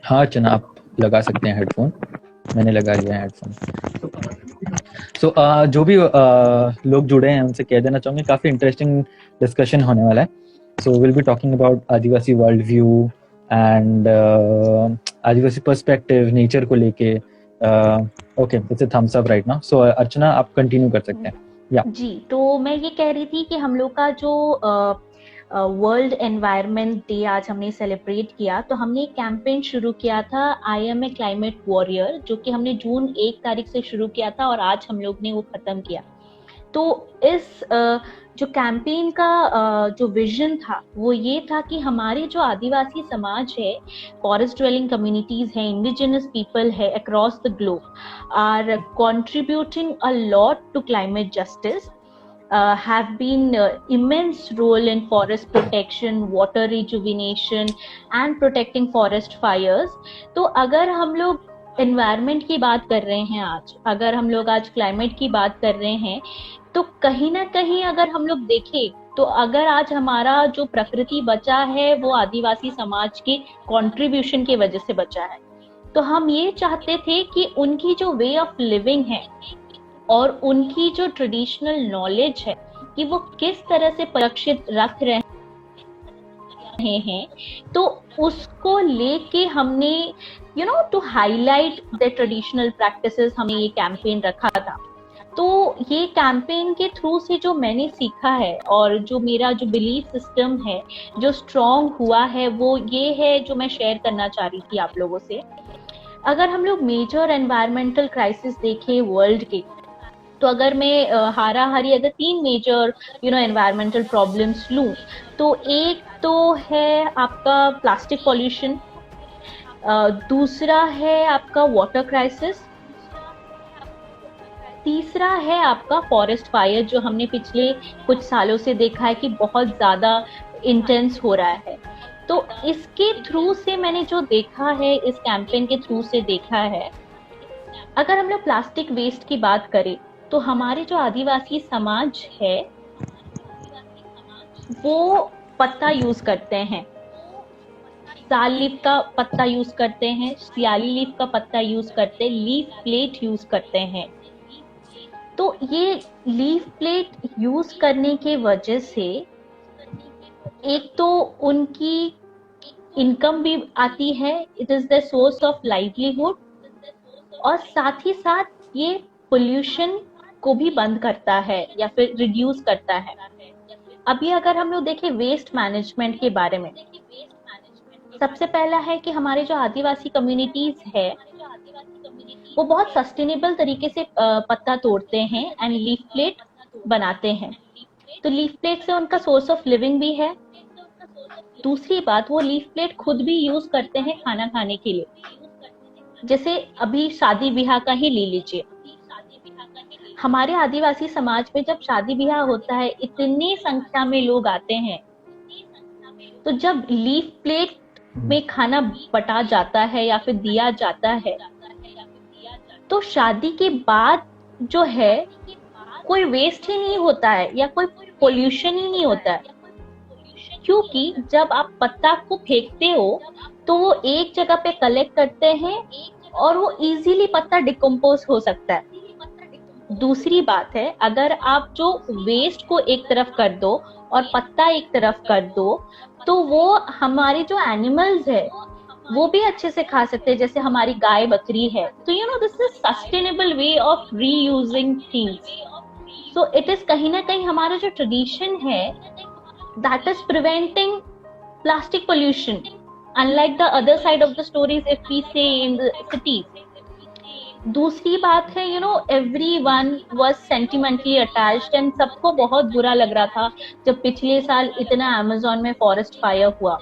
हाँ अर्चना, आप लगा सकते हैं हेडफोन। मैंने लगा लिया है हेडफोन। जो भी लोग जुड़े हैं उनसे कह देना चाहूँगी, काफ़ी इंटरेस्टिंग डिस्कशन होने वाला है। So will be talking about Adivasi world view and Adivasi perspective nature को लेके। Okay, it's a thumbs up right now. So Archana, आप कंटिन्यू कर सकते हैं। या जी, तो मैं ये कह रही थी कि हम लोग का जो वर्ल्ड एनवायरनमेंट डे आज हमने सेलिब्रेट किया, तो हमने एक कैंपेन शुरू किया था, I am a climate warrior, जो कि हमने जून 1 तारीख से शुरू किया था और आज हम लोग ने वो खत्म किया। तो इस जो कैंपेन का जो विजन था वो ये था कि हमारे जो आदिवासी समाज है, फॉरेस्ट ड्वेलिंग कम्युनिटीज है, इंडिजिनस पीपल है across the globe are contributing a lot to climate justice, have been immense role in forest protection, water rejuvenation and protecting forest fires. तो अगर हम लोग एनवायरनमेंट की बात कर रहे हैं आज, अगर हम लोग आज क्लाइमेट की बात कर रहे हैं, तो कहीं ना कहीं अगर हम लोग देखें तो अगर आज हमारा जो प्रकृति बचा है वो आदिवासी समाज के कंट्रीब्यूशन की वजह से बचा है। तो हम ये चाहते थे कि उनकी जो वे ऑफ लिविंग है और उनकी जो ट्रेडिशनल नॉलेज है कि वो किस तरह से सुरक्षित रख रहे हैं, तो उसको लेके हमने to highlight the traditional practices हमने ये कैंपेन रखा था। तो ये कैंपेन के थ्रू से जो मैंने सीखा है और जो मेरा जो बिलीफ सिस्टम है जो स्ट्रॉन्ग हुआ है वो ये है जो मैं शेयर करना चाह रही थी आप लोगों से। अगर हम लोग मेजर एनवायरमेंटल क्राइसिस देखें वर्ल्ड के, तो अगर मैं हारा हारी अगर 3 मेजर एनवायरमेंटल प्रॉब्लम्स लूं, तो एक तो है आपका प्लास्टिक पॉल्यूशन, दूसरा है आपका वाटर क्राइसिस, तीसरा है आपका फॉरेस्ट फायर जो हमने पिछले कुछ सालों से देखा है कि बहुत ज्यादा इंटेंस हो रहा है। तो इसके थ्रू से मैंने जो देखा है, इस कैंपेन के थ्रू से देखा है, अगर हम लोग प्लास्टिक वेस्ट की बात करें तो हमारे जो आदिवासी समाज है वो पत्ता यूज करते हैं, साल लीफ का पत्ता यूज करते हैं, सियाली लीफ का पत्ता यूज करते हैं, लीफ प्लेट यूज करते हैं। तो ये लीफ प्लेट यूज करने के वजह से एक तो उनकी इनकम भी आती है, it is the source of livelihood, और साथ ही साथ ये पोल्यूशन को भी बंद करता है या फिर रिड्यूस करता है। अभी अगर हम लोग देखें वेस्ट मैनेजमेंट के बारे में, सबसे पहला है कि हमारे जो आदिवासी कम्युनिटीज है वो बहुत सस्टेनेबल तरीके से पत्ता तोड़ते हैं एंड लीफ प्लेट बनाते हैं। तो लीफ प्लेट से उनका सोर्स ऑफ लिविंग भी है। दूसरी बात, वो लीफ प्लेट खुद भी यूज करते हैं खाना खाने के लिए। जैसे अभी शादी ब्याह का ही ले लीजिए, हमारे आदिवासी समाज में जब शादी ब्याह होता है इतनी संख्या में लोग आते हैं, तो जब लीफ प्लेट में खाना बटा जाता है या फिर दिया जाता है, तो शादी के बाद जो है कोई वेस्ट ही नहीं होता है या कोई पोल्यूशन ही नहीं होता है, क्योंकि जब आप पत्ता को फेंकते हो तो वो एक जगह पे कलेक्ट करते हैं और वो इजीली पत्ता डिकम्पोज हो सकता है। दूसरी बात है, अगर आप जो वेस्ट को एक तरफ कर दो और पत्ता एक तरफ कर दो, तो वो हमारे जो एनिमल्स है वो भी अच्छे से खा सकते हैं, जैसे हमारी गाय बकरी है। तो this is sustainable way of reusing things. So it is कहीं ना कहीं हमारा जो ट्रेडिशन है that is preventing plastic pollution, unlike the other side of the stories if we say in the cities. दूसरी बात है, everyone was sentimentally attached and सबको बहुत बुरा लग रहा था जब पिछले साल इतना अमेज़न में फॉरेस्ट फायर हुआ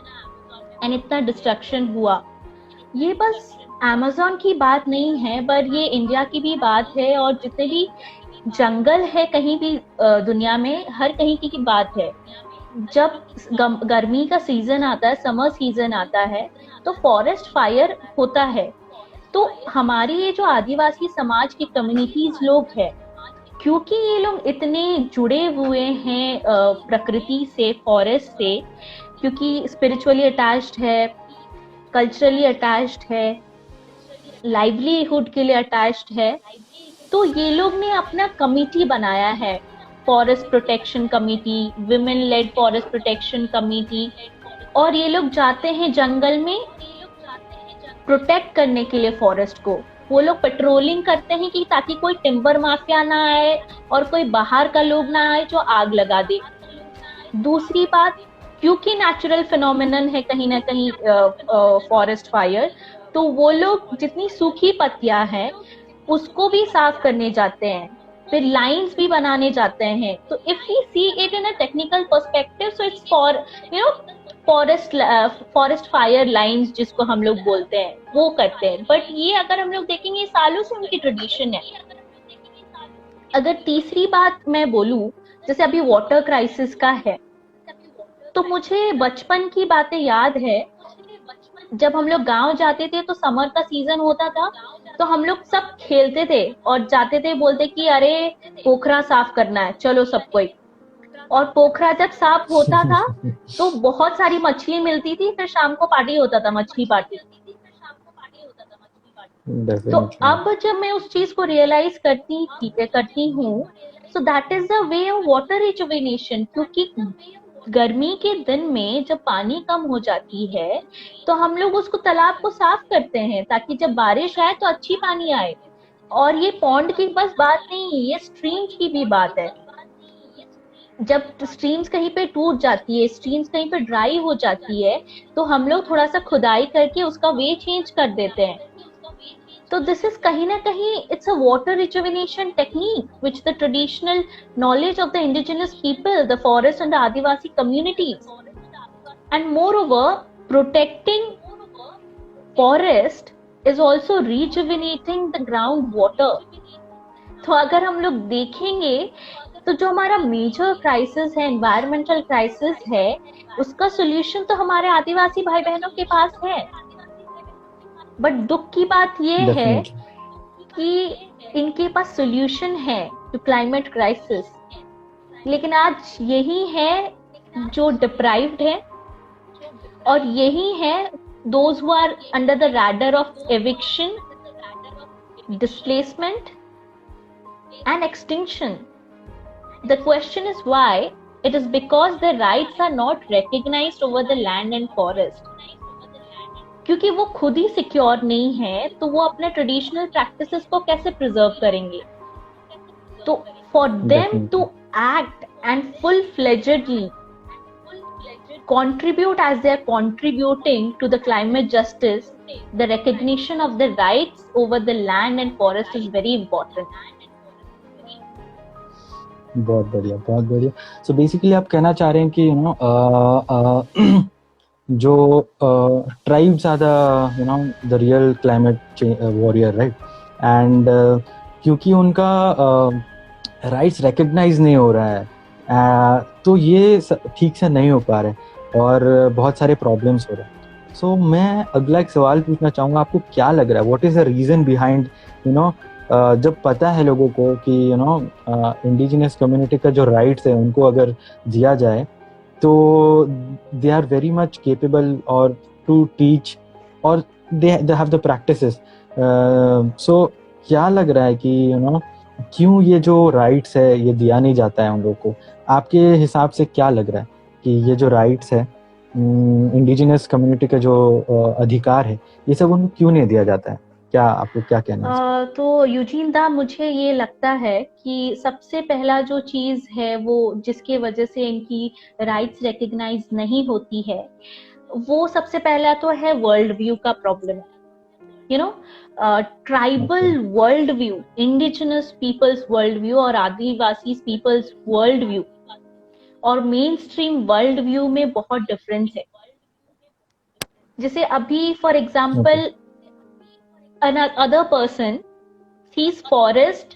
एंड इतना डिस्ट्रक्शन हुआ। ये बस अमेज़न की बात नहीं है, पर ये इंडिया की भी बात है, और जितने भी जंगल है कहीं भी दुनिया में, हर कहीं की बात है। जब गर्मी का सीजन आता है, समर सीजन आता है, तो फॉरेस्ट फायर होता है। तो हमारे ये जो आदिवासी समाज की कम्युनिटीज लोग हैं, क्योंकि ये लोग इतने जुड़े हुए हैं प्रकृति से, फॉरेस्ट से, क्योंकि स्पिरिचुअली अटैच्ड है, कल्चरली अटैच्ड है, लाइवलीहुड के लिए अटैच्ड है, तो ये लोग ने अपना कमिटी बनाया है, forest protection committee, women lead forest protection committee, और ये लोग जाते हैं जंगल में प्रोटेक्ट करने के लिए फॉरेस्ट को। वो लोग पेट्रोलिंग करते हैं कि ताकि कोई टिम्बर माफिया ना आए और कोई बाहर का लोग ना आए जो आग लगा दे। दूसरी बात, क्योंकि नेचुरल फिनोमिनन है कहीं ना कहीं फॉरेस्ट फायर, तो वो लोग जितनी सूखी पत्तियां हैं उसको भी साफ करने जाते हैं, फिर लाइंस भी बनाने जाते हैं। तो if we see it in a technical perspective, so it's for forest fire lines जिसको हम लोग बोलते हैं, वो करते हैं। बट ये अगर हम लोग देखेंगे सालों से उनकी ट्रेडिशन है। अगर तीसरी बात मैं बोलूं, जैसे अभी वाटर क्राइसिस का है, तो मुझे बचपन की बातें याद है। जब हम लोग गांव जाते थे तो समर का सीजन होता था, तो हम लोग सब खेलते थे और जाते थे, बोलते कि अरे पोखरा साफ करना है, चलो सब कोई। और पोखरा जब साफ होता था तो बहुत सारी मछली मिलती थी, फिर शाम को पार्टी होता था, मछली पार्टी। तो अब जब मैं उस चीज को रियलाइज करती हूँ, so that is the way of water rejuvenation. क्योंकि गर्मी के दिन में जब पानी कम हो जाती है तो हम लोग उसको तालाब को साफ करते हैं ताकि जब बारिश आए तो अच्छी पानी आए। और ये पॉन्ड की बस बात नहीं, ये स्ट्रीम्स की भी बात है। जब स्ट्रीम्स कहीं पे टूट जाती है, स्ट्रीम्स कहीं पे ड्राई हो जाती है, तो हम लोग थोड़ा सा खुदाई करके उसका वे चेंज कर देते हैं। तो दिस इज कहीं ना कहीं it's a water rejuvenation technique which the traditional knowledge of the indigenous people, the forest and the Adivasi communities, and moreover protecting forest is also rejuvenating the groundwater. तो अगर हम लोग देखेंगे तो जो हमारा मेजर क्राइसिस है, एनवायरमेंटल क्राइसिस है, उसका सोल्यूशन तो हमारे आदिवासी भाई बहनों के पास है। बट दुख की बात ये है कि इनके पास सोल्यूशन है टू क्लाइमेट क्राइसिस, लेकिन आज यही है जो डिप्राइव्ड है, और यही है those who are under the radar of eviction, displacement and extinction. The question is why? It is because their rights are not recognized over the land and forest. क्योंकि वो खुद ही सिक्योर नहीं है, तो वो अपने ट्रेडिशनल प्रैक्टिसेस को कैसे प्रिजर्व करेंगे? तो for them to act and full fledgedly contribute as they are contributing to the climate justice, the recognition of the rights over the land and forest is very important. बहुत बढ़िया, बहुत बढ़िया. So basically आप कहना चाह रहे हैं कि जो tribes are the real climate warrior, right? And क्योंकि उनका राइट्स रिकग्नाइज नहीं हो रहा है, तो ये ठीक से नहीं हो पा रहे और बहुत सारे प्रॉब्लम्स हो रहे हैं. सो मैं अगला एक सवाल पूछना चाहूँगा, आपको क्या लग रहा है, what is the reason behind जब पता है लोगों को कि इंडिजिनस कम्युनिटी का जो राइट्स है उनको अगर दिया जाए तो they are very much capable और टू टीच और they have the practices. So क्या लग रहा है कि क्यों ये जो राइट्स है ये दिया नहीं जाता है उन लोगों को? आपके हिसाब से क्या लग रहा है कि ये जो राइट्स है, इंडिजिनस कम्युनिटी का जो अधिकार है, ये सब उनको क्यों नहीं दिया जाता है? क्या आपको क्या कहना है? तो यूजीन दा, मुझे ये लगता है कि सबसे पहला जो चीज है वो जिसके वजह से इनकी राइट्स रिकग्नाइज नहीं होती है, वो सबसे पहला तो है वर्ल्ड व्यू का problem. Tribal world view, indigenous peoples world view और आदिवासी पीपल्स वर्ल्ड व्यू और मेन स्ट्रीम वर्ल्ड व्यू में बहुत डिफरेंस है. जैसे अभी for example another person sees forest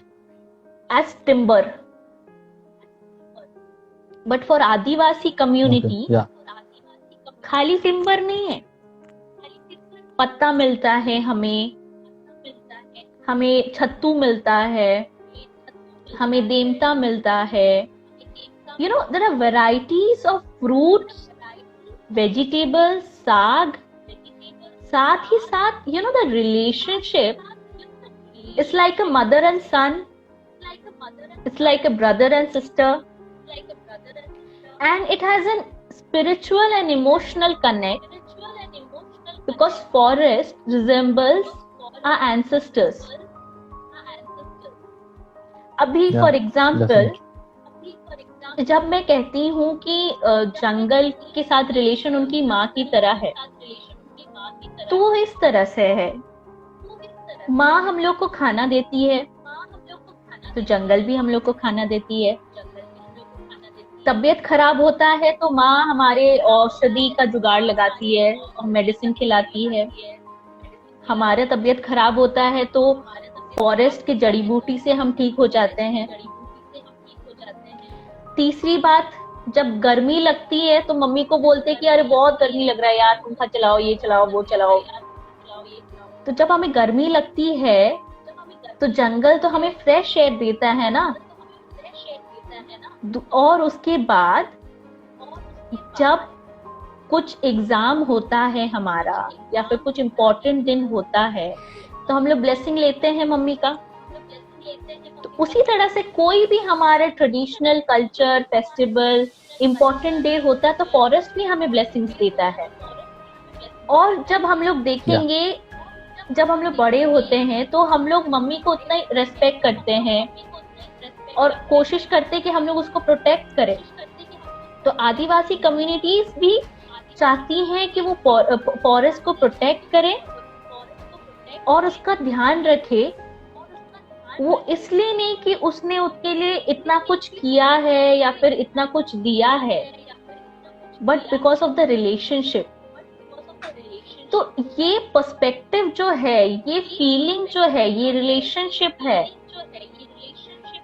as timber, but for Adivasi community खाली timber नहीं है, पत्ता मिलता है, हमें छत्तू मिलता है, हमें देमता मिलता है. There are varieties of fruits, vegetables, साग, साथ ही साथ you know the relationship is like a mother and son, it's like a brother and sister, and it has a spiritual and emotional connect because forest resembles our ancestors. अभी Yeah, for example definitely. जब मैं कहती हूँ कि जंगल के साथ relation उनकी माँ की तरह है, तो वो इस तरह से है, माँ हम लोग को खाना देती है तो जंगल भी हम लोग को खाना देती है। तबीयत खराब होता है तो माँ हमारे औषधि का जुगाड़ लगाती है, मेडिसिन खिलाती है। हमारा तबीयत खराब होता है तो फॉरेस्ट की जड़ी बूटी से हम ठीक हो जाते हैं। तीसरी बात, जब गर्मी लगती है तो मम्मी को बोलते कि अरे बहुत गर्मी लग रहा है यार, पंखा चलाओ, ये चलाओ, वो चलाओ। तो जब हमें गर्मी लगती है तो जंगल तो हमें फ्रेश एयर देता है ना। और उसके बाद जब कुछ एग्जाम होता है हमारा या फिर कुछ इम्पोर्टेंट दिन होता है तो हम लोग ब्लेसिंग लेते हैं मम्मी का। तो उसी तरह से कोई भी हमारा traditional culture, festival, important day होता है तो फॉरेस्ट भी हमें ब्लेसिंग्स देता है। और जब हम लोग देखेंगे, जब हम लोग बड़े होते हैं तो हम लोग मम्मी को उतना ही रेस्पेक्ट करते हैं और कोशिश करते हैं कि हम लोग उसको प्रोटेक्ट करें। तो आदिवासी कम्युनिटीज भी चाहती हैं कि वो फॉरेस्ट को प्रोटेक्ट करें और उसका ध्यान रखे। वो इसलिए नहीं कि उसने उसके लिए इतना कुछ किया है या फिर इतना कुछ दिया है, but because of the relationship. तो ये पर्सपेक्टिव जो है, ये फीलिंग जो है, ये रिलेशनशिप है,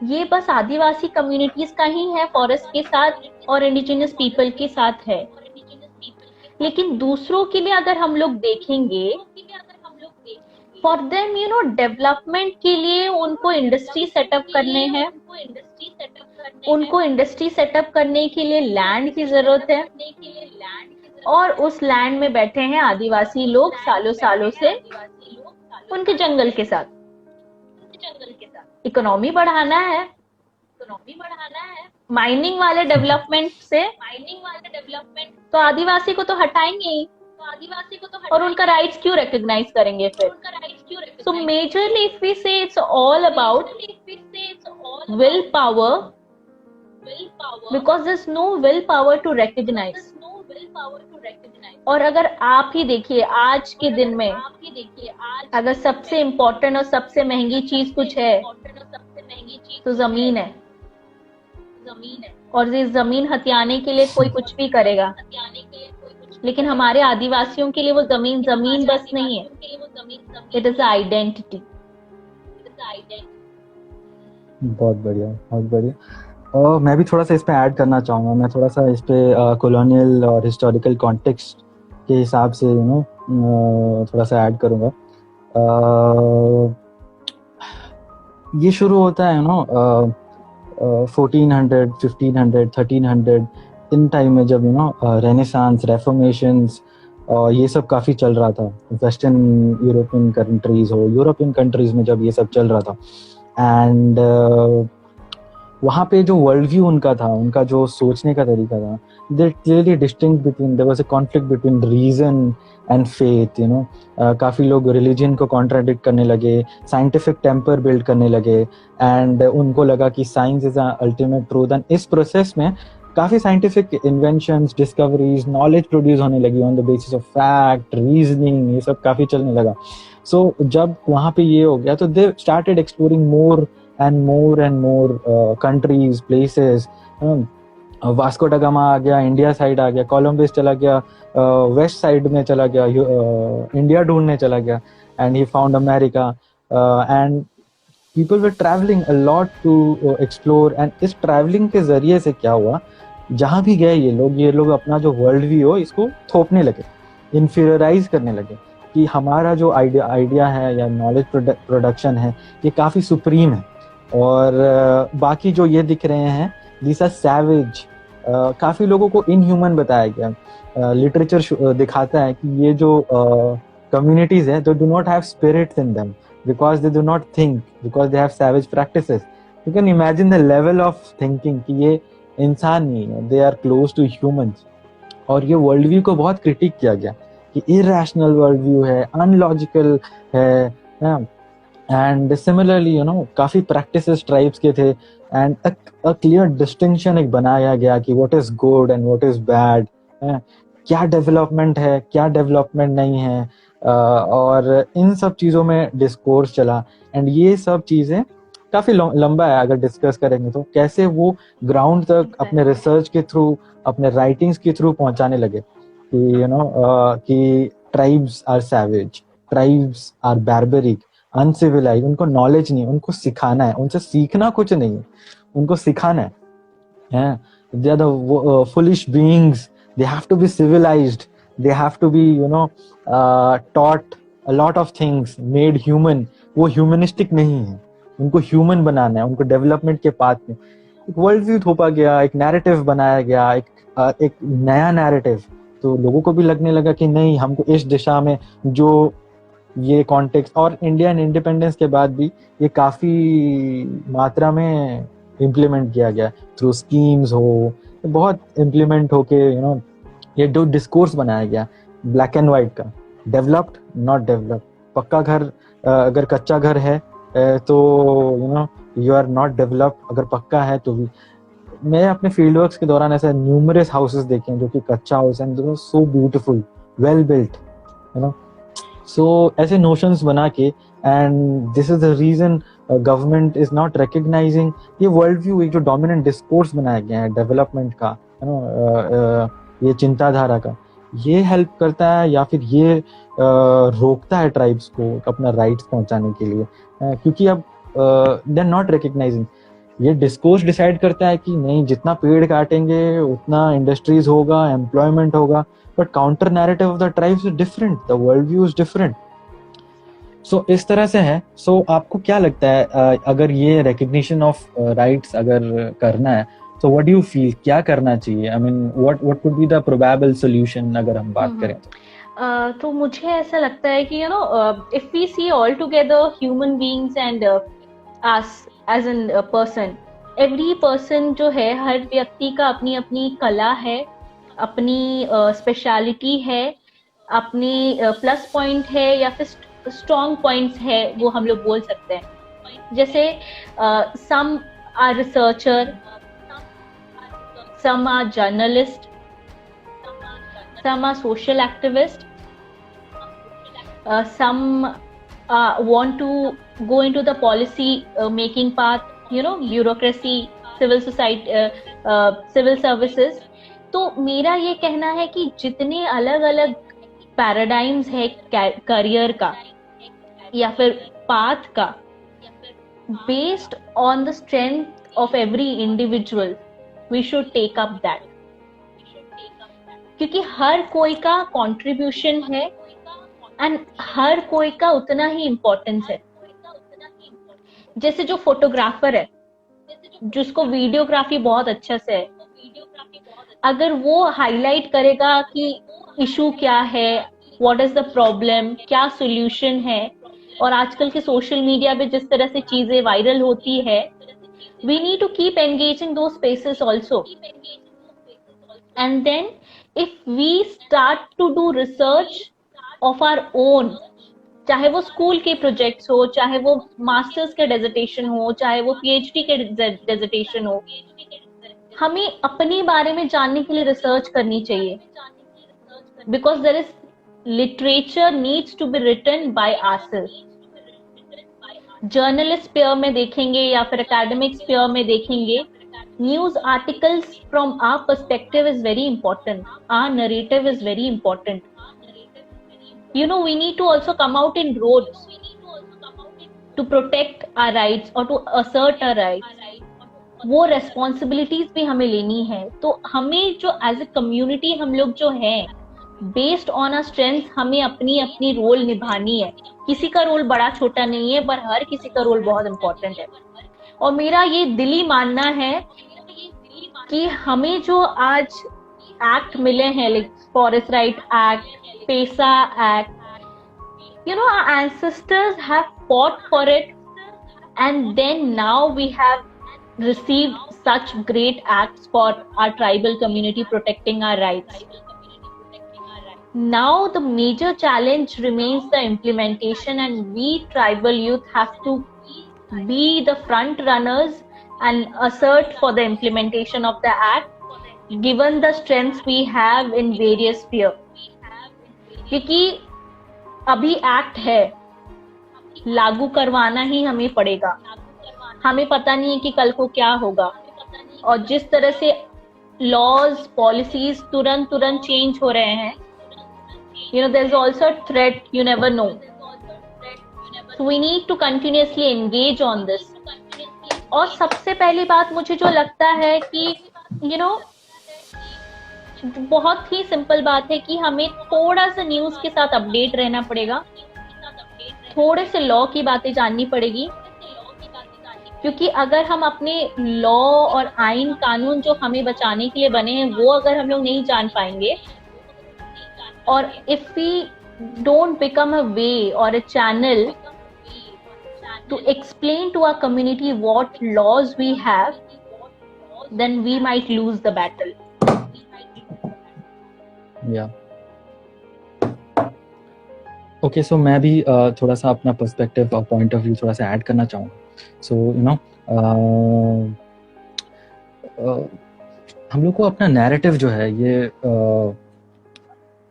ये बस आदिवासी कम्युनिटीज का ही है फॉरेस्ट के साथ और इंडिजिनियस पीपल के साथ है। लेकिन दूसरों के लिए अगर हम लोग देखेंगे, for them you know development के लिए उनको इंडस्ट्री सेटअप करने हैं, उनको इंडस्ट्री सेटअप करने के लिए लैंड की जरूरत है। और उस लैंड में बैठे हैं आदिवासी लोग सालों सालों से उनके जंगल के साथ। इकोनॉमी बढ़ाना है, माइनिंग वाले डेवलपमेंट से तो आदिवासी को तो हटाएंगे ही, और उनका राइट्स क्यों रिकॉग्नाइज करेंगे फिर? So majorly if we say it's all about will power, because there is no will power to recognise. और अगर आप ही देखिए आज के दिन में, अगर सबसे इम्पोर्टेंट और सबसे महंगी चीज कुछ है तो जमीन है। और ये जमीन हथियाने के लिए कोई कुछ भी करेगा, लेकिन हमारे आदिवासियों के लिए वो जमीन जमीन बस नहीं है, इट इज आइडेंटिटी। बहुत बढ़िया, बहुत बढ़िया। और मैं भी थोड़ा सा इस पे ऐड करना चाहूँगा। मैं थोड़ा सा इस पे कॉलोनियल और हिस्टोरिकल कॉन्टेक्स्ट के हिसाब से थोड़ा सा ऐड करूँगा। ये शुरू होता है 1400, 1500, 1300 इन टाइम में, जब रेनेसांस, रेफॉर्मेशंस और ये सब काफ़ी चल रहा था। वेस्टर्न यूरोपियन कंट्रीज हो, यूरोपियन कंट्रीज में जब ये सब चल रहा था, एंड वहाँ पे जो वर्ल्ड व्यू उनका था, उनका जो सोचने का तरीका था, there clearly distinct between, there was a conflict between reason and faith. काफ़ी लोग रिलीजन को कॉन्ट्राडिक्ट करने लगे, साइंटिफिक टेम्पर बिल्ड करने लगे, एंड उनको लगा कि science is ultimate truth. And इस प्रोसेस में काफ़ी scientific inventions, discoveries, knowledge produce होने लगी on the basis of fact, reasoning, ये सब काफ़ी चलने लगा। सो जब वहाँ पे ये हो गया तो they started exploring more and more countries, places. Vasco दा गामा आ गया, इंडिया साइड आ गया, कोलंबस चला गया, वेस्ट साइड में चला गया, इंडिया ढूंढने चला गया, and he found America. And people were travelling a lot to explore. And इस ट्रैवलिंग के जरिए से क्या हुआ, जहाँ भी गए ये लोग अपना जो वर्ल्ड व्यू हो इसको थोपने लगे, इन्फीरियराइज करने लगे कि हमारा जो आइडिया है या नॉलेज प्रोडक्शन है ये काफ़ी सुप्रीम है, और बाकी जो ये दिख रहे हैं दिस आर सैवेज। काफ़ी लोगों को इनह्यूमन बताया गया। लिटरेचर दिखाता है कि ये जो communities है, they do not have spirits in them because they do not think, because they have savage practices. You can imagine the level of thinking कि ये इंसान नहीं है, they are close to humans. और ये वर्ल्ड व्यू को बहुत critic किया गया कि इरेशनल वर्ल्ड व्यू है, अनलॉजिकल है, एंड सिमिलरली काफी प्रैक्टिसेस ट्राइब्स के थे, एंड अ क्लियर डिस्टिंक्शन एक बनाया गया कि what is good and what is bad, क्या डेवलपमेंट है, क्या डेवलपमेंट नहीं है, और इन सब चीजों में डिस्कोर्स चला. एंड ये सब चीजें काफी लंबा है, अगर डिस्कस करेंगे तो कैसे वो ग्राउंड तक अपने रिसर्च के थ्रू, अपने राइटिंग्स के थ्रू पहुंचाने लगे कि कि tribes are savage, tribes are barbaric, uncivilised. उनको नॉलेज नहीं, उनको सिखाना है, उनसे सीखना कुछ नहीं है, उनको सिखाना है. They are the foolish beings. They have to be civilized. They have to be taught a lot of things, made human. वो ह्यूमनिस्टिक नहीं है, उनको ह्यूमन बनाना है, उनको डेवलपमेंट के पाथ में एक वर्ल्ड व्यू थोपा गया, एक नैरेटिव बनाया गया, एक नया नैरेटिव. तो लोगों को भी लगने लगा कि नहीं, हमको इस दिशा में जो ये कॉन्टेक्स्ट, और इंडियन इंडिपेंडेंस के बाद भी ये काफी मात्रा में इम्प्लीमेंट किया गया थ्रू स्कीम्स हो, बहुत इम्प्लीमेंट होके ये जो डिस्कोर्स बनाया गया ब्लैक एंड व्हाइट का, डेवलप्ड नॉट डेवलप्ड. पक्का घर, अगर कच्चा घर है तो यू आर नॉट डेवलप्ड, अगर पक्का है तो भी. मैं अपने फील्ड वर्क्स के दौरान ऐसे न्यूमरस हाउसेस देखे हैं जो कि कच्चा हाउस है, so beautiful, well built, so ऐसे नोशंस बना के. And this is the reason government is not recognising ये वर्ल्ड व्यू, एक जो डोमिनेंट डिस्कोर्स बनाया गया है डेवलपमेंट का, ये चिंताधारा का, ये हेल्प करता है या फिर ये रोकता है ट्राइब्स को अपना राइट्स पहुंचाने के लिए, क्योंकि अब दे आर नॉट रिकग्नाइजिंग. ये डिस्कोर्स डिसाइड करता है कि नहीं, जितना पेड़ काटेंगे उतना इंडस्ट्रीज होगा, एम्प्लॉयमेंट होगा, but counter narrative of the tribes is different, the world view is different. So इस तरह से है. सो आपको क्या लगता है, अगर ये रिकग्निशन ऑफ राइट्स अगर करना है, so what do you feel, क्या करना चाहिए? I mean, what could be the probable solution अगर हम बात करें तो मुझे ऐसा लगता है कि if we see all together human beings and us as an person, every person जो है, हर व्यक्ति का अपनी अपनी कला है, अपनी स्पेशलिटी है, अपनी प्लस पॉइंट है या फिर स्ट्रॉन्ग पॉइंट्स है, वो हम लोग बोल सकते हैं. जैसे some are researcher, some are journalist, some are social activist, some want to go into the policy making path, bureaucracy, civil society, civil services. तो मेरा ये कहना है कि जितने अलग अलग पैराडाइम्स है करियर का या फिर पाथ का, based on the strength of every individual, we should take up that, क्योंकि हर कोई का कंट्रीब्यूशन है एंड हर कोई का उतना ही इम्पोर्टेंस है. जैसे जो फोटोग्राफर है, जिसको वीडियोग्राफी बहुत अच्छा से है, अगर वो हाईलाइट करेगा कि इशू क्या है, व्हाट इज द प्रॉब्लम, क्या सॉल्यूशन है, और आजकल के सोशल मीडिया पे जिस तरह से चीजें वायरल होती है, we need to keep engaging those spaces also. And then if we start to do research of our own, चाहे वो स्कूल के प्रोजेक्ट्स हो, चाहे वो मास्टर्स के डिसर्टेशन हो, चाहे वो पीएचडी के डिसर्टेशन हो, हमें अपने बारे में जानने के लिए रिसर्च करनी चाहिए, because there is literature needs to be written by ourselves. Journalist sphere में देखेंगे या फिर एकेडमिक स्पेयर में देखेंगे, news articles from our perspective is very important, our narrative is very important. We need to also come out in roads to protect our rights or to assert our rights. वो responsibilities भी हमें लेनी है. तो हमें जो as a community हम लोग जो हैं, बेस्ड ऑन अ स्ट्रेंथ, हमें अपनी अपनी रोल निभानी है. किसी का रोल बड़ा छोटा नहीं है, पर हर किसी का रोल बहुत इंपॉर्टेंट है. और मेरा ये दिली मानना है कि हमें जो आज एक्ट मिले हैं, like forest right act, PESA act, You know, our ancestors have fought for it, and then now we have received such great acts for our tribal community protecting our rights. Now the major challenge remains the implementation, and we tribal youth have to be the front runners and assert for the implementation of the act, given the strengths we have in various sphere. क्योंकि अभी act है, लागू करवाना ही हमें पड़ेगा. हमें पता नहीं है कि कल को क्या होगा, और जिस तरह से लॉज पॉलिसीज तुरंत चेंज हो रहे हैं, you know, there's also a threat, you never know. So we need to continuously engage on this. और सबसे पहली बात मुझे जो लगता है कि you know, बहुत ही सिंपल बात है कि हमें थोड़ा सा न्यूज के साथ अपडेट रहना पड़ेगा, थोड़े से लॉ की बातें जाननी पड़ेगी, क्योंकि अगर हम अपने लॉ और आइन कानून जो हमें बचाने के लिए बने हैं वो अगर हम लोग नहीं जान पाएंगे, और if we don't become a way or a channel to explain to our community what laws we have, then we might lose the battle. Yeah. Okay, so मैं भी थोड़ा सा अपना पर्सपेक्टिव और पॉइंट ऑफ व्यू थोड़ा सा add करना चाहूँगा. सो यू नो, हम लोग को अपना नैरेटिव जो है ये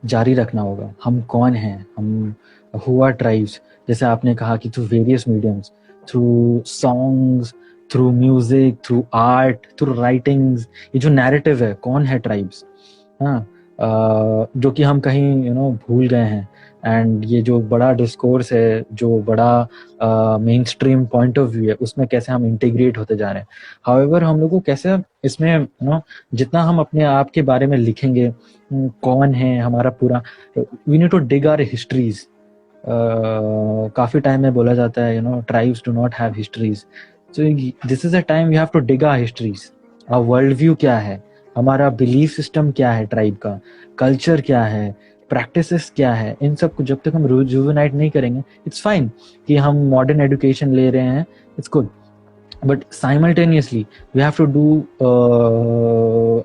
जारी रखना होगा. हम कौन हैं, हम हु आर ट्राइब्स, जैसे आपने कहा कि through various mediums, through songs, through music, through art, through writings, ये जो नैरेटिव है कौन है ट्राइब्स, हाँ, जो कि हम कहीं यू नो भूल गए हैं. एंड ये जो बड़ा डिस्कोर्स है, जो बड़ा main stream point of view है, उसमें कैसे हम इंटीग्रेट होते जा रहे हैं. हाउएवर हम लोग को कैसे इसमें यू नो जितना हम अपने आप के बारे में लिखेंगे, कौन है हमारा पूरा, we need to dig our histories. काफी टाइम में बोला जाता है you know tribes do not have histories. So this is a time we have to dig our histories. Our world view क्या है, हमारा बिलीफ सिस्टम क्या है, ट्राइब का कल्चर क्या है, प्रैक्टिसेस क्या है, इन सब को जब तक हम रिजुवेनेट नहीं करेंगे, इट्स फाइन कि हम मॉडर्न एजुकेशन ले रहे हैं, it's good, but simultaneously we have to do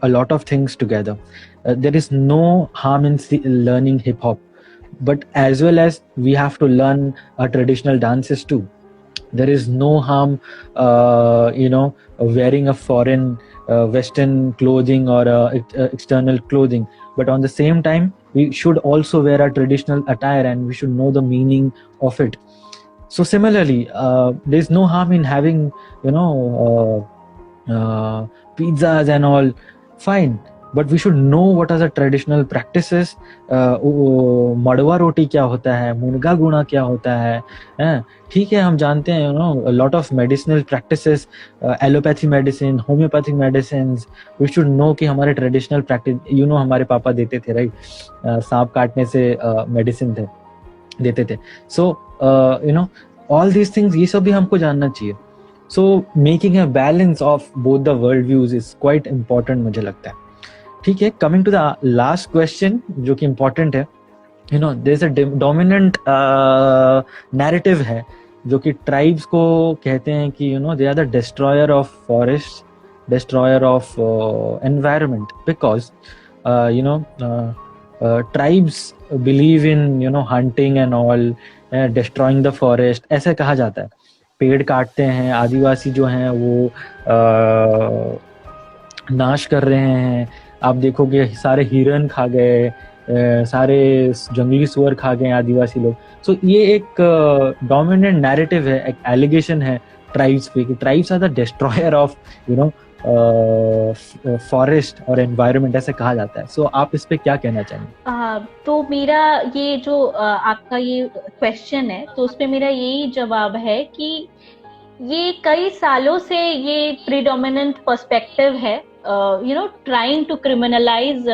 a lot of things together. There is no harm in learning hip hop, but as well as we have to learn our traditional dances too. There is no harm you know wearing a foreign western clothing or external clothing, but on the same time we should also wear our traditional attire and we should know the meaning of it. So similarly, there's no harm in having you know pizzas and all, fine, but we should know what are the traditional practices. मड़वा रोटी क्या होता है, मुनगा गुना क्या होता है, ठीक है, हम जानते हैं you know lot of medicinal practices, allopathy medicine, homeopathic medicine. We should know कि हमारे ट्रेडिशनल प्रैक्टिस, यू नो हमारे पापा देते थे राइट, सांप काटने से मेडिसिन देते थे. So you know all these things, ये सब भी हमको जानना चाहिए. So making a balance of both the world views is quite important मुझे लगता है. ठीक है, coming to the last question जो कि इम्पोर्टेंट है, you know there is a dominant narrative है जो कि ट्राइब्स को कहते हैं कि you know they are the destroyer of forest, destroyer of environment, because you know tribes believe in you know hunting and all, destroying the forest, ऐसे कहा जाता है. पेड़ काटते हैं, आदिवासी जो हैं वो नाश कर रहे हैं. आप देखोगे सारे हिरन खा गए, सारे जंगली सुअर खा गए आदिवासी लोग. सो ये एक डोमिनेंट नैरेटिव है, एक एलिगेशन है ट्राइब्स पे कि tribes are the destroyer of you know forest और एनवायरनमेंट, ऐसे कहा जाता है. सो आप इस पे क्या कहना चाहेंगे? तो मेरा ये जो आपका ये क्वेश्चन है, तो उस पे मेरा यही जवाब है कि ये कई सालों से ये प्रीडोमिनेंट पर्सपेक्टिव है, you know trying to criminalise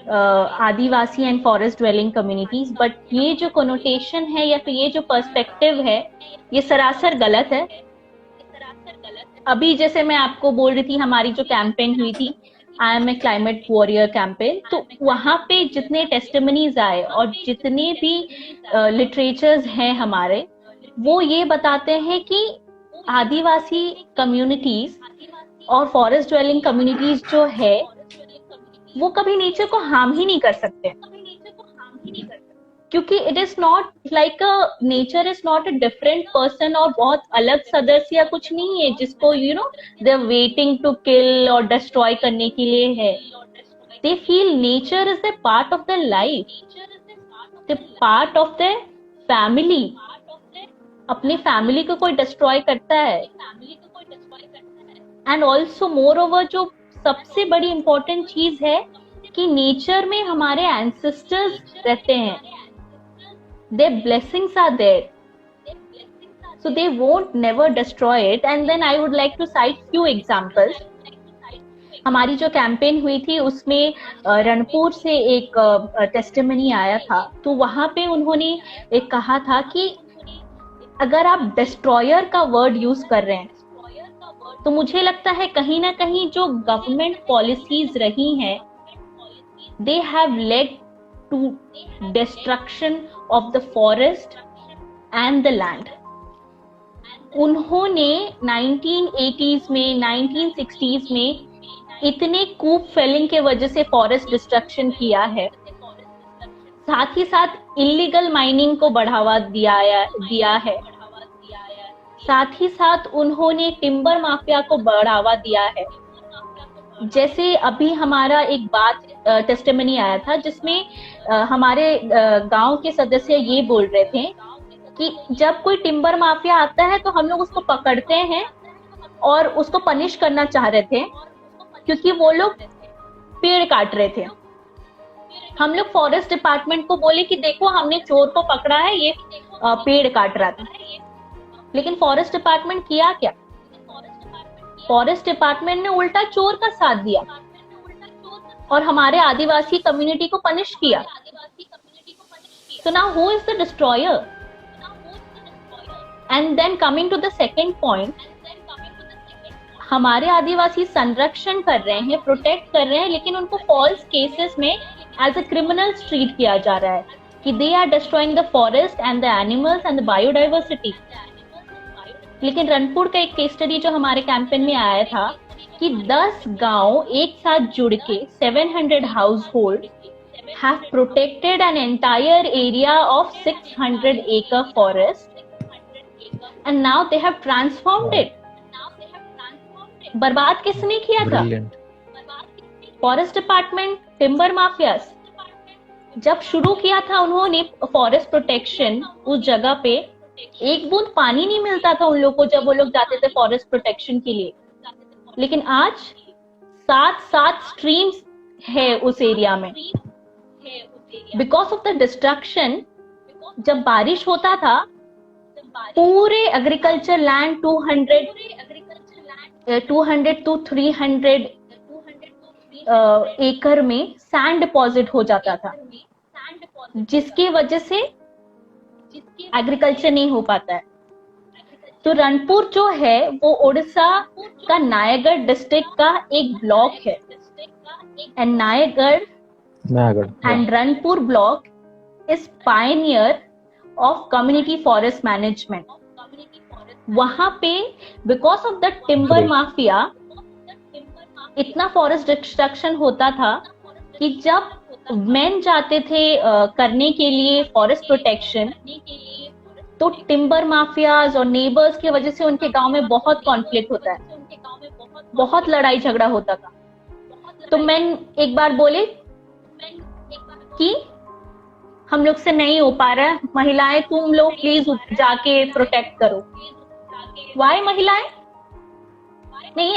आदिवासी and forest dwelling communities. But ये जो कोनोटेशन है या फिर ये जो पर्सपेक्टिव है, ये सरासर गलत है. अभी जैसे मैं आपको बोल रही थी, हमारी जो कैंपेन हुई थी, I am a climate warrior campaign. तो वहां पे जितने टेस्टिमनीज आए और जितने भी लिटरेचर्स हैं हमारे, वो ये बताते हैं कि आदिवासी कम्युनिटीज और फॉरेस्ट ड्वेलिंग कम्युनिटीज जो है वो कभी नेचर को हार्म ही नहीं कर सकते, क्योंकि it is not like a nature is not a different person और बहुत अलग सदस्य या कुछ नहीं है जिसको you know they are waiting to kill और डिस्ट्रॉय करने के लिए है। They feel nature is the part of the life, the part of the family. अपनी फैमिली को कोई डिस्ट्रॉय करता है। एंड ऑल्सो मोर ओवर जो सबसे बड़ी इंपॉर्टेंट चीज है कि नेचर में हमारे एंसेस्टर्स रहते हैं, their blessings are there, so they won't never destroy it. And then I would like to cite few examples. हमारी जो कैंपेन हुई थी उसमें रणपुर से एक टेस्टिमनी आया था, तो वहां पे उन्होंने एक कहा था कि अगर आप डिस्ट्रॉयर का वर्ड यूज कर रहे हैं तो मुझे लगता है कहीं ना कहीं जो गवर्नमेंट पॉलिसीज रही हैं they have led to destruction of the forest and the land. उन्होंने 1980s में 1960s में इतने कूप फेलिंग के वजह से फॉरेस्ट डिस्ट्रक्शन किया है, साथ ही साथ इलीगल माइनिंग को बढ़ावा दिया है, साथ ही साथ उन्होंने टिम्बर माफिया को बढ़ावा दिया है। जैसे अभी हमारा एक बात टेस्टिमनी आया था जिसमें हमारे गांव के सदस्य ये बोल रहे थे कि जब कोई टिम्बर माफिया आता है तो हम लोग उसको पकड़ते हैं और उसको पनिश करना चाह रहे थे क्योंकि वो लोग पेड़ काट रहे थे। हम लोग फॉरेस्ट डिपार्टमेंट को बोले कि देखो हमने चोर को पकड़ा है, ये पेड़ काट रहा था, लेकिन फॉरेस्ट डिपार्टमेंट किया क्या? फॉरेस्ट डिपार्टमेंट ने उल्टा चोर का साथ दिया और हमारे आदिवासी कम्युनिटी को पनिश किया। So now who is the destroyer? And then coming to the second point, हमारे आदिवासी संरक्षण कर रहे हैं, प्रोटेक्ट कर रहे हैं, लेकिन उनको फॉल्स केसेस में एज अ क्रिमिनल्स ट्रीट किया जा रहा है कि they are destroying the forest and the animals and the biodiversity. लेकिन रणपुर का एक केस स्टडी जो हमारे कैंपेन में आया था कि 10 गांव एक साथ जुड़ के 700 household have protected an entire area of 600-acre forest and now they have transformed it. बर्बाद किसने किया था? Forest department, timber mafias. जब शुरू किया था उन्होंने फॉरेस्ट प्रोटेक्शन, उस जगह पे एक बूंद पानी नहीं मिलता था उन लोगों को जब वो लोग जाते थे फॉरेस्ट प्रोटेक्शन के लिए, लेकिन आज 7 स्ट्रीम्स है उस एरिया में। बिकॉज ऑफ द डिस्ट्रक्शन, जब बारिश होता था पूरे एग्रीकल्चर लैंड 200 to 300 एकड़ में सैंड डिपॉजिट हो जाता था, जिसकी वजह से एग्रीकल्चर नहीं हो पाता है। तो रणपुर जो है वो ओडिशा का नायगढ़ डिस्ट्रिक्ट का एक ब्लॉक है and Nayagarh and Ranpur block is pioneer of community forest management. वहां पे because of the timber mafia इतना फॉरेस्ट डिस्ट्रक्शन होता था कि जब मैन जाते थे करने के लिए फॉरेस्ट प्रोटेक्शन, तो टिम्बर माफियाज और नेबर्स की वजह से उनके गांव में बहुत कॉन्फ्लिक्ट होता है, बहुत लड़ाई झगड़ा होता था। तो मैन एक बार बोले कि हम लोग से नहीं हो पा रहा है, महिलाएं तुम लोग प्लीज जाके प्रोटेक्ट करो। वाई महिलाएं? नहीं,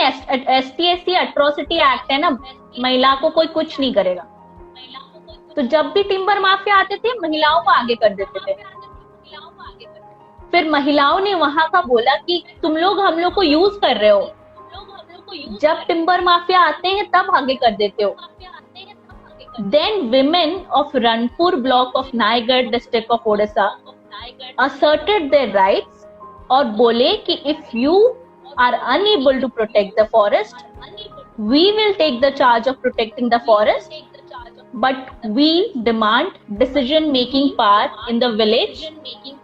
ST अट्रोसिटी एक्ट है ना, महिला को कोई कुछ नहीं करेगा। तो जब भी टिम्बर माफिया आते थे महिलाओं को आगे कर देते थे। फिर महिलाओं ने वहां का बोला कि तुम लोग हम लोग को यूज कर रहे हो, जब टिम्बर माफिया आते हैं तब आगे कर देते हो। Then women of Ranpur block of Nayagarh district of Odisha asserted their rights और बोले कि if you are unable to protect the forest, we will take the charge of protecting the forest, but we demand decision making power in the village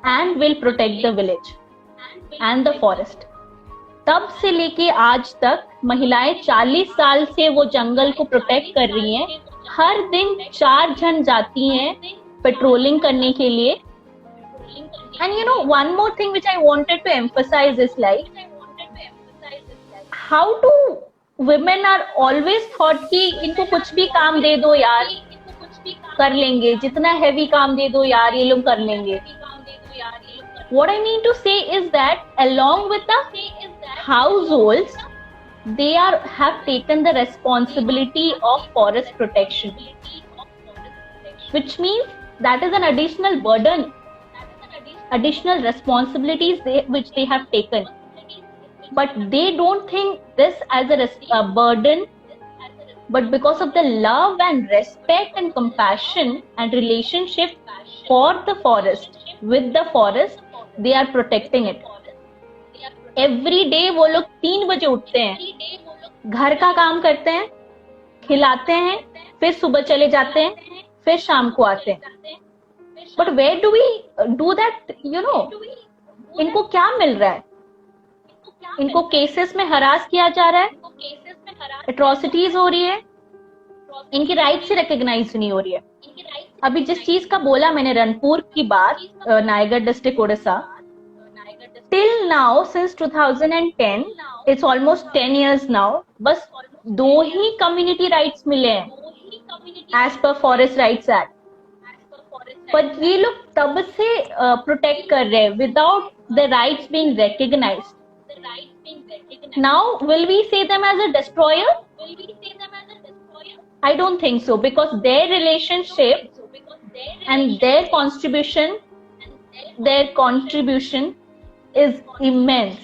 and will protect the village and the forest. तब से लेके आज तक महिलाएं 40 साल से वो जंगल को प्रोटेक्ट कर रही हैं। हर दिन 4 जन जाती हैं पेट्रोलिंग करने के लिए। And you know, one more thing which I wanted to emphasize is like how to women are always thought कि इनको कुछ भी काम दे दो यार कर लेंगे, जितना हेवी काम दे दो यार ये लोग कर लेंगे। What I mean to say is that along with the households, they have taken the responsibility of forest protection, which means that is an additional burden, additional responsibilities which they have taken. But they don't think this as a burden, but because of the love and respect and compassion and relationship for the forest, with the forest, they are protecting it. Every day वो लोग 3 बजे उठते हैं, घर का काम करते हैं, खिलाते हैं, फिर सुबह चले जाते हैं, फिर शाम को आते हैं। But where do we do that? You know, इनको क्या मिल रहा है? इनको केसेस में हरास किया जा रहा है, एट्रोसिटीज हो रही है, इनकी राइट से रिकॉग्नाइज नहीं हो रही है। अभी जिस चीज का बोला मैंने रनपुर की बात, Nayagarh district Odisha, till now since 2010, it's almost 10 years now, बस 2 ही कम्युनिटी राइट्स मिले हैं as per forest rights act. पर ये लोग तब से प्रोटेक्ट कर रहे हैं without the rights being recognised. Now, will we say them as a destroyer? I don't think so, because their relationship and their contribution is immense.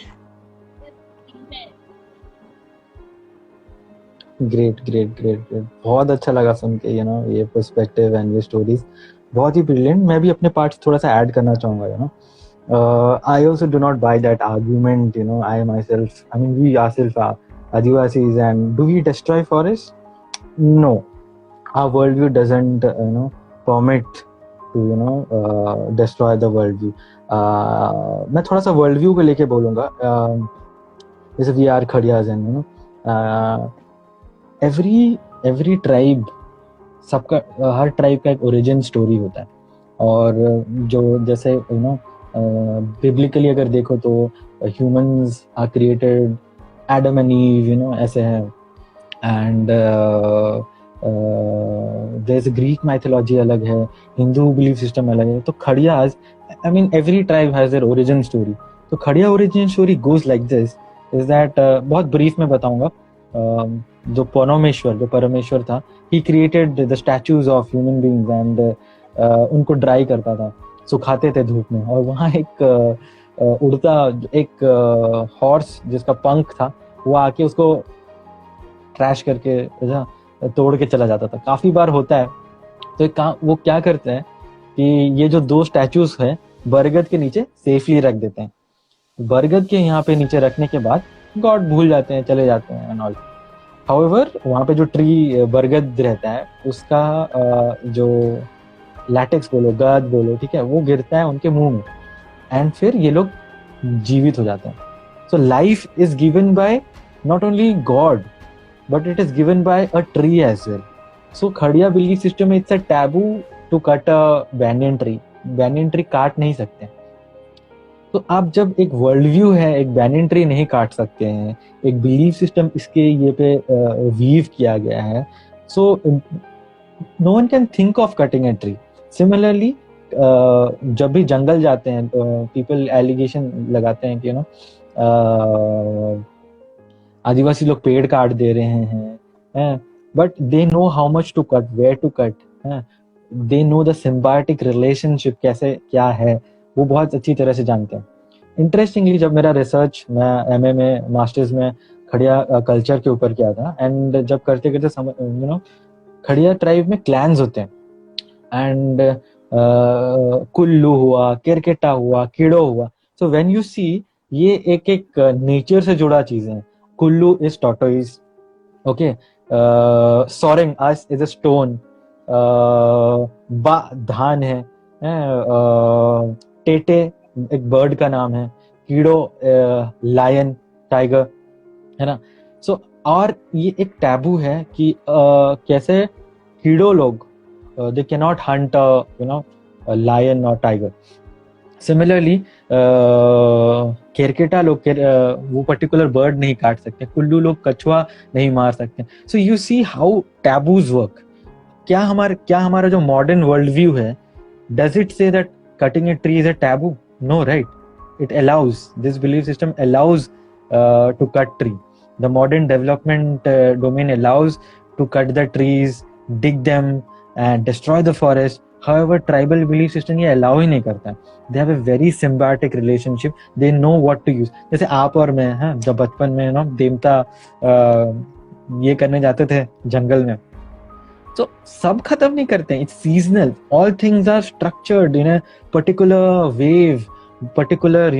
Great great great great, बहुत अच्छा लगा सुन के, ये पर्सपेक्टिव एंड ये stories बहुत ही brilliant. मैं भी अपने पार्ट्स थोड़ा सा ऐड करना चाहूंगा। I also do not buy that argument, I myself, I mean, we ourselves are Adivasis, and do we destroy forests? No, our worldview doesn't, permit to, destroy the worldview. मैं थोड़ा सा worldview को लेके बोलूँगा, जैसे we are Khadiyas and, every tribe, सबका हर tribe का एक ओरिजिन स्टोरी होता है। और जो जैसे बिब्लिकली अगर देखो तो humans are created, Adam and Eve, ऐसे है। And there is Greek mythology अलग है, हिंदू बिलीफ सिस्टम अलग है। तो Kharias, I mean every tribe has their origin story. तो Kharia origin story goes like this, is that, बहुत ब्रीफ में बताऊंगा। जो परमेश्वर था, he created the statues of human beings and उनको ड्राई करता था, सुखाते थे धूप में। और वहाँ एक उड़ता एक हॉर्स जिसका पंख था, वो आके उसको ट्रैश करके तोड़ के चला जाता था। काफी बार होता है। तो वो क्या करते हैं कि ये जो 2 स्टैचूज है बरगद के नीचे सेफली रख देते हैं। बरगद के यहाँ पे नीचे रखने के बाद गॉड भूल जाते हैं, चले जाते हैं एंड ऑल। हाउएवर वहाँ पे जो ट्री बरगद रहता है, उसका जो लैटेक्स बोलो, गद बोलो, ठीक है, वो गिरता है उनके मुंह में, एंड फिर ये लोग जीवित हो जाते हैं। So life is given by not only God, but it is given by a tree as well. So Kharia belief system में it's a taboo to cut a banyan tree। banyan tree काट नहीं सकते। तो आप जब एक वर्ल्ड व्यू है, एक banyan tree नहीं काट सकते हैं, एक बिलीफ सिस्टम इसके ये पे वीव किया गया है, so no one can think of cutting a tree. Similarly जब भी जंगल जाते हैं, पीपल एलिगेशन लगाते हैं कि आदिवासी लोग पेड़ काट दे रहे हैं, but they know how much to cut, where to cut, they know the symbiotic relationship कैसे क्या है, वो बहुत अच्छी तरह से जानते हैं। इंटरेस्टिंगली जब मेरा रिसर्च मैं एमए में, मास्टर्स में खड़िया कल्चर के ऊपर किया था, एंड जब करते करते खड़िया ट्राइब में क्लैन्स होते हैं, एंड कुल्लू हुआ, केरकेटा हुआ, कीड़ो हुआ। सो व्हेन यू सी, ये एक नेचर से जुड़ा चीजें हैं। Kullu is tortoise, Okay. Soaring us is a stone. बा धान है. टेटे एक बर्ड का नाम है. कीड़ो लायन टाइगर है ना. सो और ये एक टैबू है कि कैसे कीड़ो लोग they can not hunt lion और टाइगर. सिमिलरली केरकेटा लोग वो पर्टिकुलर बर्ड नहीं काट सकते. कुल्लू लोग कछुआ नहीं मार सकते. So you see how taboos work. क्या हमारा जो मॉडर्न वर्ल्ड व्यू है, does it say that cutting a tree is a taboo? No, right. It allows, this belief system allows to cut tree. The modern development domain allows to cut the trees, dig them and destroy the forest. However, tribal belief system ये allow ही नहीं करता. They have a very symbiotic relationship. They know what to use. जैसे आप और मैं हैं, जब बचपन में ना देवता ये करने जाते थे जंगल में, तो सब खत्म नहीं करते हैं. It's seasonal. All things are structured in a particular wave, particular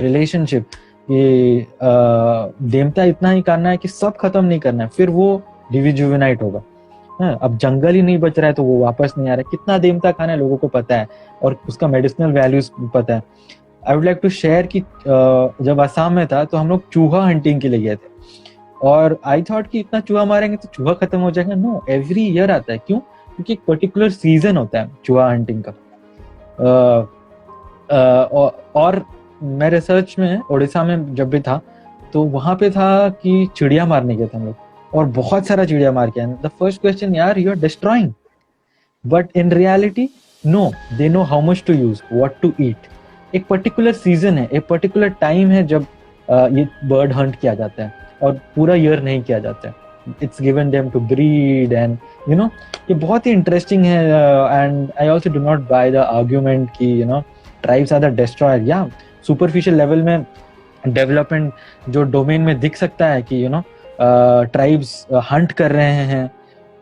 relationship. ये देवता इतना ही करना है कि सब खत्म नहीं करना है, फिर वो रिजुवेनेट होगा. अब जंगल ही नहीं बच रहा है तो वो वापस नहीं आ रहा है. कितना देवता खाना है लोगों को पता है और उसका मेडिसिनल वैल्यूज पता है. I would like to share कि जब असम में था तो हम लोग चूहा हंटिंग के लिए गए थे और आई थॉट कि इतना चूहा मारेंगे तो चूहा खत्म हो जाएगा. नो, एवरी ईयर आता है. क्यों? क्योंकि एक पर्टिकुलर सीजन होता है चूहा हंटिंग का. और मैं रिसर्च में उड़ीसा में जब भी था तो वहां पे था कि चिड़िया मारने गए थे हम लोग और बहुत सारा चिड़िया मार के आए. द फर्स्ट क्वेश्चन, यार you are destroying, but in reality no, they know how much to use, what to eat. एक पर्टिकुलर सीजन है, एक पर्टिकुलर टाइम है जब ये बर्ड हंट किया जाता है और पूरा ईयर नहीं किया जाता है. It's given them to breed and ये बहुत ही इंटरेस्टिंग है. And I also do not buy the argument कि ट्राइब्स आर द डिस्ट्रॉयर. या सुपरफिशियल लेवल में डेवलपमेंट जो डोमेन में दिख सकता है कि ट्राइब्स हंट कर रहे हैं,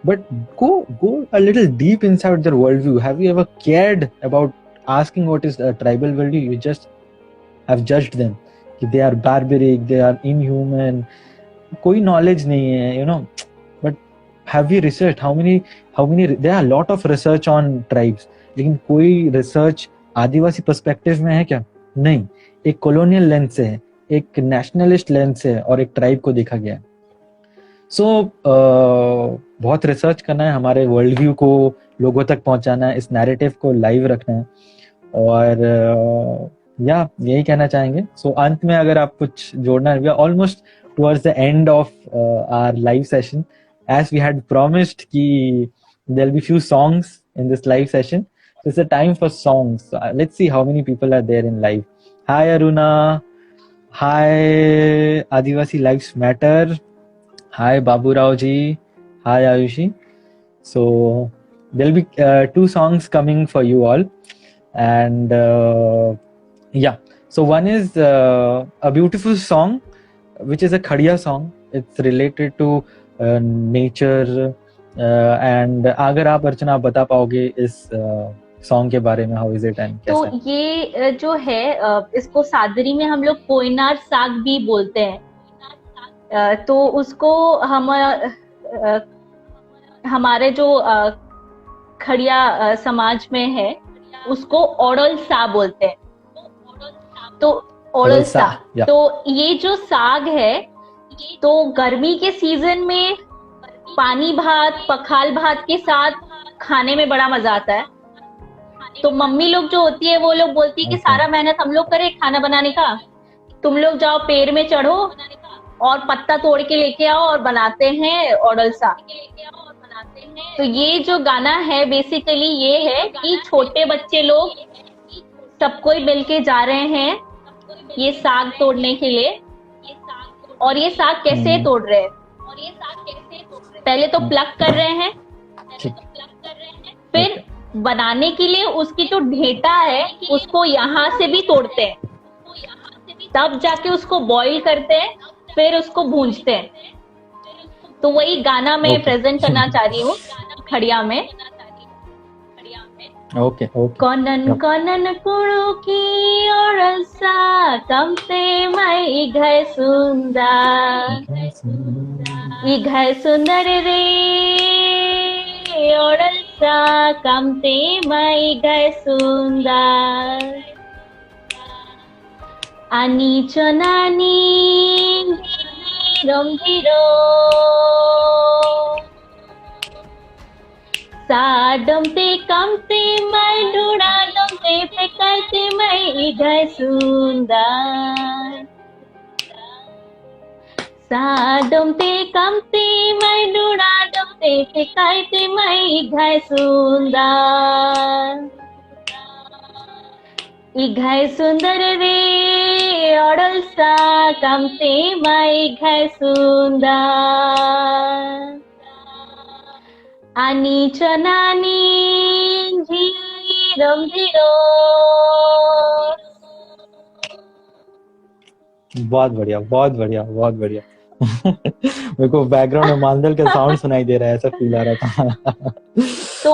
but go a little deep inside their worldview. Have you ever cared about asking what is a tribal worldview? You just have judged them कि they are barbaric, they are inhuman. कोई knowledge नहीं है, but have you researched how many there are a lot of research on tribes, लेकिन कोई research आदिवासी perspective में है क्या? नहीं. एक कॉलोनियल लेंस से है, एक नेशनलिस्ट लेंस से है और एक ट्राइब को देखा गया है. सो बहुत रिसर्च करना है, हमारे वर्ल्ड व्यू को लोगों तक पहुंचाना है, इस नैरेटिव को लाइव रखना है और यही कहना चाहेंगे. सो अंत में अगर आप कुछ जोड़ना है, we are almost towards the end of our live session. As we had promised कि there will be few songs in this live session. So it's a time for songs. So let's see how many people are there in live. Hi Aruna. Hi Adivasi Lives Matter. Hi Babu Rao ji. Hi Ayushi. So there'll be 2 songs coming for you all. And so one is a beautiful song, which is a Khadiya song. It's related to nature. And अगर आप अर्चना बता पाओगे इस song के बारे में, how is it and तो ये जो है इसको सादरी में हम लोग कोयनार साग भी बोलते हैं. तो उसको हम हमारे जो खड़िया समाज में है उसको ओडल सा बोलते हैं. तो ओडल सा, तो ये जो साग है तो गर्मी के सीजन में पानी भात, पखाल भात के साथ खाने में बड़ा मजा आता है. तो मम्मी लोग जो होती है वो लोग बोलती है कि सारा मेहनत हम लोग करें खाना बनाने का, तुम लोग जाओ पेड़ में चढ़ो और पत्ता तोड़ के लेके आओ और बनाते हैं ओडल सा. तो ये जो गाना है बेसिकली ये है कि छोटे बच्चे लोग सब कोई मिल के जा रहे हैं ये साग तोड़ने के लिए. और ये साग कैसे तोड़ रहे हैं? पहले तो प्लग कर रहे हैं, फिर बनाने के लिए उसकी जो ढेटा है उसको यहाँ से भी तोड़ते हैं, तब जाके उसको बॉईल करते हैं, फिर उसको भूंजते हैं. तो वही गाना मैं प्रेजेंट करना चाह रही हूँ खड़िया में. ओके. कनन कनन कुड़ो की ओरल सा तमसे मई घर सुंदा घर सुंदर रे ओडलसा कामते माई घर सुंदर आणि चनानी रंगीरो साडमते कामते माई ढूंढा डमते फेंकते माई घर सुंदर साडमते कामते माई ढूंढा डमते फेंकते माई घर सुंदर घर सुंदर रे ओडलसा कामते माई घर सुंदर आणि चनानी झीरम झीरो। बहुत बढ़िया, बहुत बढ़िया, बहुत बढ़िया। मेरे को बैकग्राउंड में मालदल का साउंड सुनाई दे रहा है, ऐसा फील आ रहा था। तो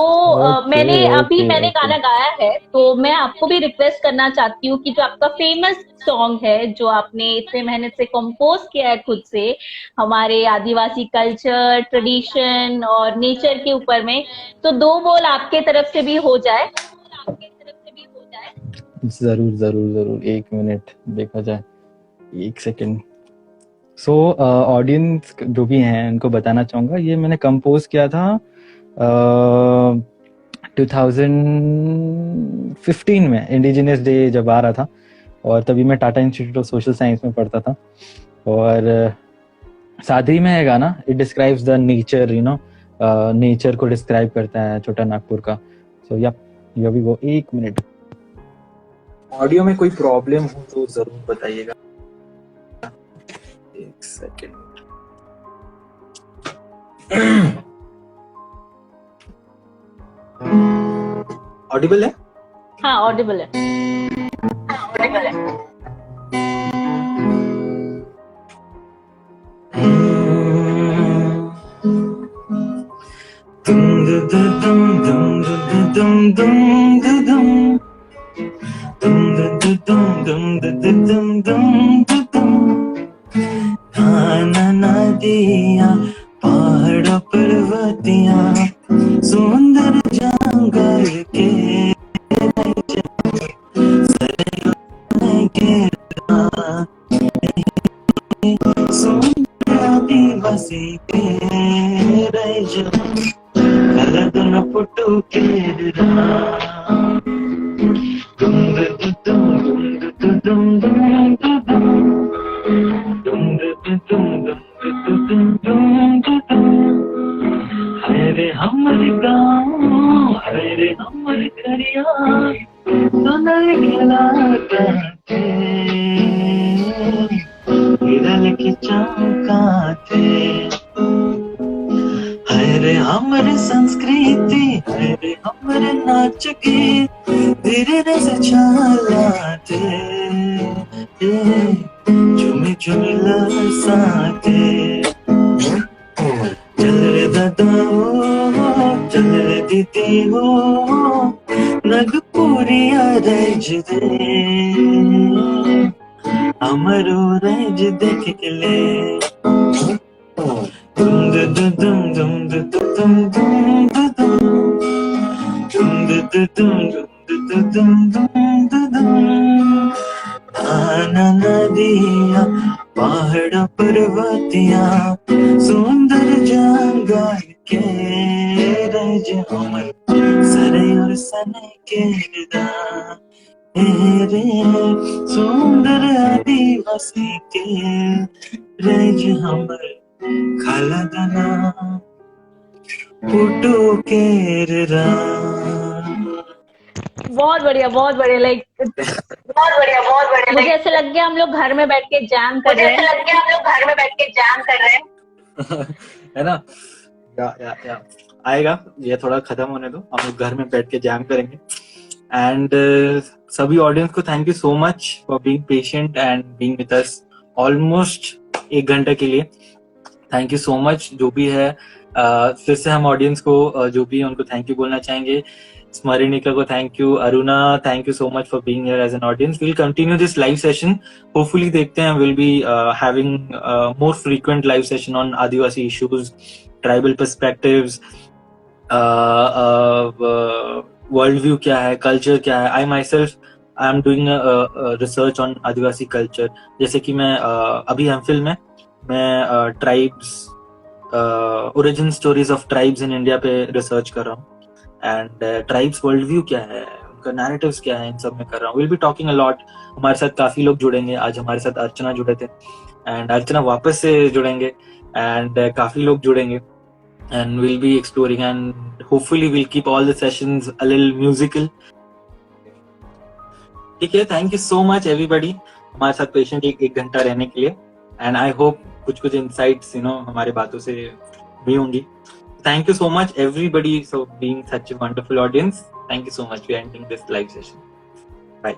मैंने अभी ओके, मैंने ओके। गाना गाया है, तो मैं आपको भी रिक्वेस्ट करना चाहती हूँ कि जो आपका फेमस सॉन्ग है जो आपने इतने मेहनत से कंपोज किया है खुद से हमारे आदिवासी कल्चर ट्रेडिशन और नेचर के ऊपर में, तो 2 बोल आपके तरफ से भी हो जाए। जरूर, जरूर, जरूर। 1 मिनट देखा जाए, 1 सेकंड। सो ऑडियंस जो भी हैं उनको बताना चाहूँगा, ये मैंने कंपोज किया था 2015 में, इंडिजिनियस डे जब आ रहा था, और तभी मैं Tata institute of social science में पढ़ता था। और सादरी में है गाना, it describes the nature, nature को डिस्क्राइब करता है छोटा नागपुर का। सो या भी वो 1 मिनट। ऑडियो में कोई प्रॉब्लम हो तो जरूर बताइएगा। 1 सेकंड। ऑडिबल है? हाँ ऑडिबल है। नदियाँ पहाड़ पर्वतियाँ सुंदर जंगल के सुंदर आदिवासी के कलदन पुटु के हरे हमर गाँव, हरे हमर करिया, सोनल खेला करते, हिरल की चमकाते। हरे हमर संस्कृति, हरे हमर नाच गीत, धीरे से चलाते, झुमी झुमी लसाते। चल रे दादा हो, चल रे दीदी हो, नगपुरिया रज दे, हमरो रज देख ले। दुम दुम दुम दुम दुम दुम दुम नदियाँ पहाड़ पर्वतियाँ सुंदर जंगल के रज हमर सरे और सने के रे सुंदर आदिवासी के रज हमर खाला दाना पुटू केररा। बहुत बढ़िया, बहुत बढ़िया। लाइक मुझे ऐसा लग गया हम लोग घर में बैठ के जैम कर रहे हैं। है ना? या आएगा, ये थोड़ा खत्म होने दो, हम लोग घर में बैठ के जैम करेंगे। एंड सभी ऑडियंस को thank you so much for being patient and being with us almost 1 घंटे के लिए। Thank you so much. जो भी है फिर से हम ऑडियंस को जो भी है उनको थैंक यू बोलना चाहेंगे। Smarinika ko thank you. Aruna, thank you so much for being here as an audience. We'll continue this live session. Hopefully dekhte hain, we'll be having more frequent live session on Adivasi issues, tribal perspectives, worldview क्या है, culture क्या है. I myself I am doing a research on Adivasi culture. जैसे कि मैं अभी MPhil में मैं tribes origin stories of tribes in India पे research कर रहा हूँ. And tribes worldview क्या है, उनका narratives क्या है, इन सब में कर रहा हूँ. We'll be talking a lot. हमारे साथ काफी लोग जुड़ेंगे. आज हमारे साथ अर्चना जुड़े थे and अर्चना वापस से जुड़ेंगे and काफी लोग जुड़ेंगे and we'll be exploring and hopefully we'll keep all the sessions a little musical. ठीक है, thank you so much everybody हमारे साथ पेशेंट एक घंटा रहने के लिए and I hope कुछ insights हमारे बातों से भी होंगी. Thank you so much everybody for being such a wonderful audience. Thank you so much. We are ending this live session. Bye.